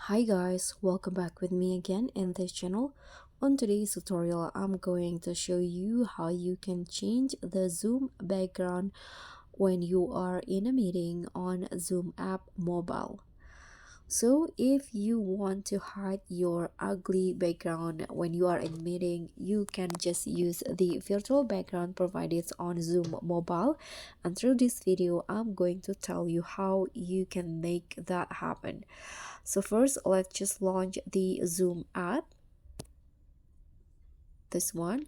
Hi guys, welcome back with me again in this channel. On today's tutorial, I'm going to show you how you can change the Zoom background when you are in a meeting on Zoom app mobile. So if you want to hide your ugly background when you are in meeting, you can just use the virtual background provided on Zoom mobile. And through this video, I'm going to tell you how you can make that happen. So first, let's just launch the Zoom app, this one.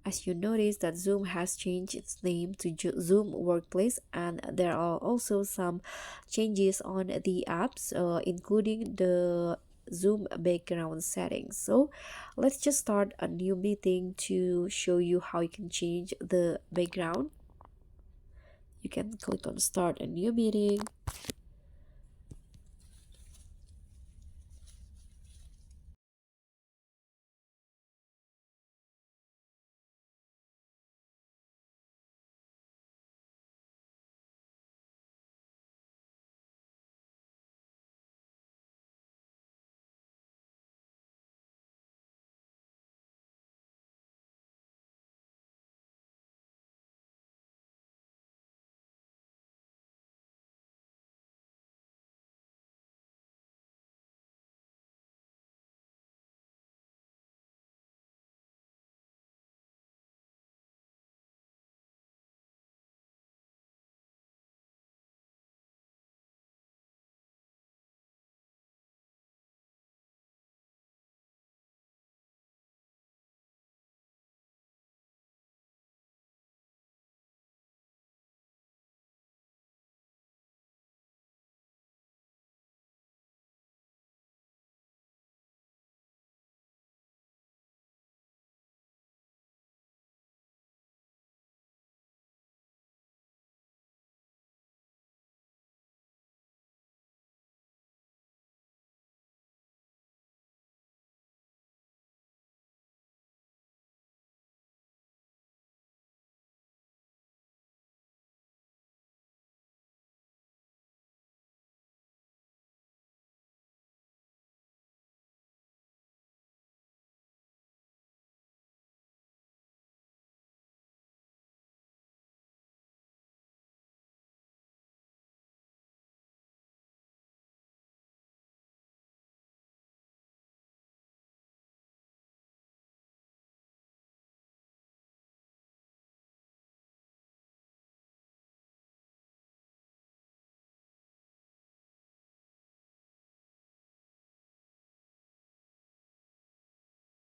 As you notice that Zoom has changed its name to Zoom Workplace, and there are also some changes on the apps, including the Zoom background settings. So let's just start a new meeting to show you how you can change the background. You can click on start a new meeting.